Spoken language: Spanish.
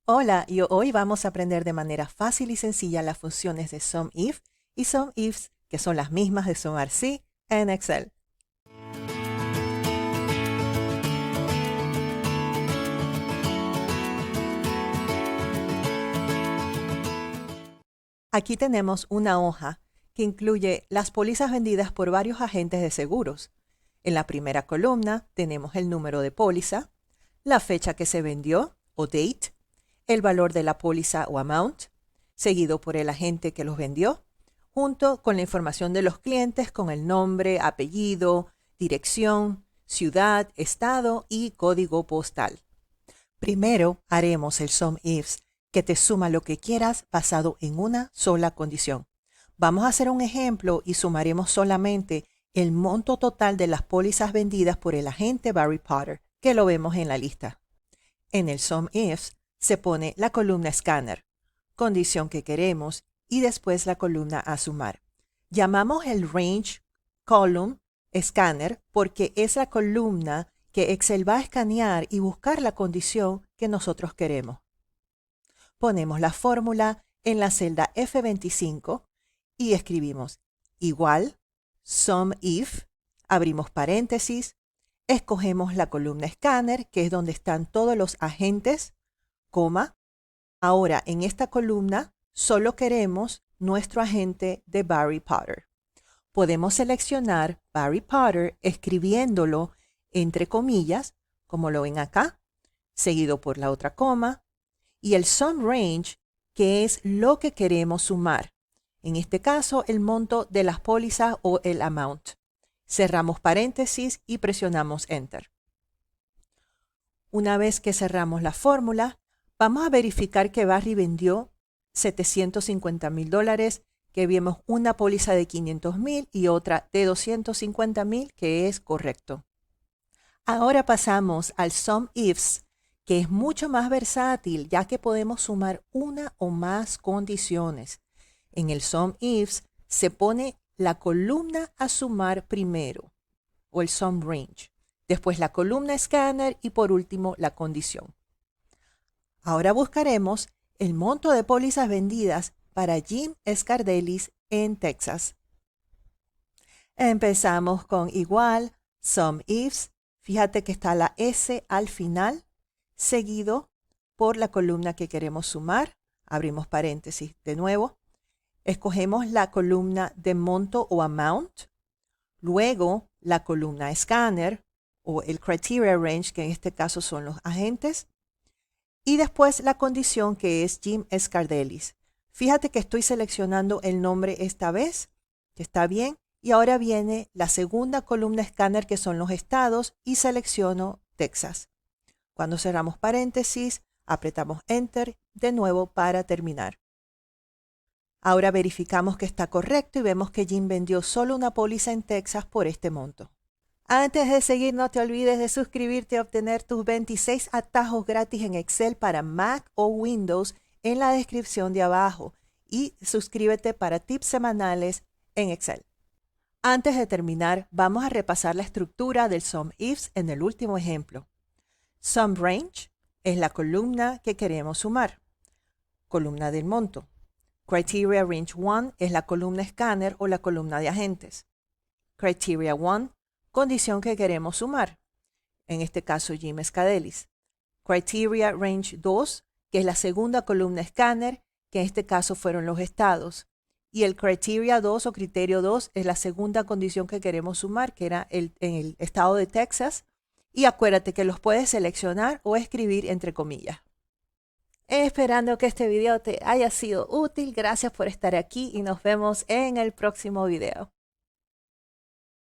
Hola, y hoy vamos a aprender de manera fácil y sencilla las funciones de SUMIF y SUMIFS, que son las mismas de SUMARC en Excel. Aquí tenemos una hoja que incluye las pólizas vendidas por varios agentes de seguros. En la primera columna tenemos el número de póliza, la fecha que se vendió o date, el valor de la póliza o amount, seguido por el agente que los vendió, junto con la información de los clientes con el nombre, apellido, dirección, ciudad, estado y código postal. Primero haremos el SUMIFS, que te suma lo que quieras basado en una sola condición. Vamos a hacer un ejemplo y sumaremos solamente el monto total de las pólizas vendidas por el agente Barry Potter, que lo vemos en la lista. En el SUMIFS se pone la columna Scanner, condición que queremos, y después la columna a sumar. Llamamos el Range Column Scanner porque es la columna que Excel va a escanear y buscar la condición que nosotros queremos. Ponemos la fórmula en la celda F25 y escribimos igual SUMIF, abrimos paréntesis, escogemos la columna Scanner, que es donde están todos los agentes, coma. Ahora, en esta columna solo queremos nuestro agente de Barry Potter. Podemos seleccionar Barry Potter escribiéndolo entre comillas, como lo ven acá, seguido por la otra coma, y el sum range, que es lo que queremos sumar. En este caso, el monto de las pólizas o el amount. Cerramos paréntesis y presionamos Enter. Una vez que cerramos la fórmula, vamos a verificar que Barry vendió $750,000, que vimos una póliza de $500,000 y otra de $250,000, que es correcto. Ahora pasamos al SUMIFS, que es mucho más versátil, ya que podemos sumar una o más condiciones. En el SUMIFS se pone la columna a sumar primero, o el sum range, después la columna Scanner y por último la condición. Ahora buscaremos el monto de pólizas vendidas para Jim Scardellis en Texas. Empezamos con igual SUMIFS. Fíjate que está la S al final, seguido por la columna que queremos sumar. Abrimos paréntesis de nuevo. Escogemos la columna de monto o amount. Luego la columna Scanner o el Criteria Range, que en este caso son los agentes. Y después la condición, que es Jim Scardellis. Fíjate que estoy seleccionando el nombre esta vez, que está bien. Y ahora viene la segunda columna Scanner, que son los estados, y selecciono Texas. Cuando cerramos paréntesis, apretamos Enter de nuevo para terminar. Ahora verificamos que está correcto y vemos que Jim vendió solo una póliza en Texas por este monto. Antes de seguir, no te olvides de suscribirte y obtener tus 26 atajos gratis en Excel para Mac o Windows en la descripción de abajo. Y suscríbete para tips semanales en Excel. Antes de terminar, vamos a repasar la estructura del SUMIFS en el último ejemplo. Sum Range es la columna que queremos sumar, columna del monto. Criteria Range 1 es la columna Scanner o la columna de agentes. Criteria 1, condición que queremos sumar, en este caso Jim Scardellis. Criteria Range 2, que es la segunda columna Scanner, que en este caso fueron los estados. Y el Criteria 2 o Criterio 2 es la segunda condición que queremos sumar, que era en el estado de Texas. Y acuérdate que los puedes seleccionar o escribir entre comillas. Esperando que este video te haya sido útil. Gracias por estar aquí y nos vemos en el próximo video.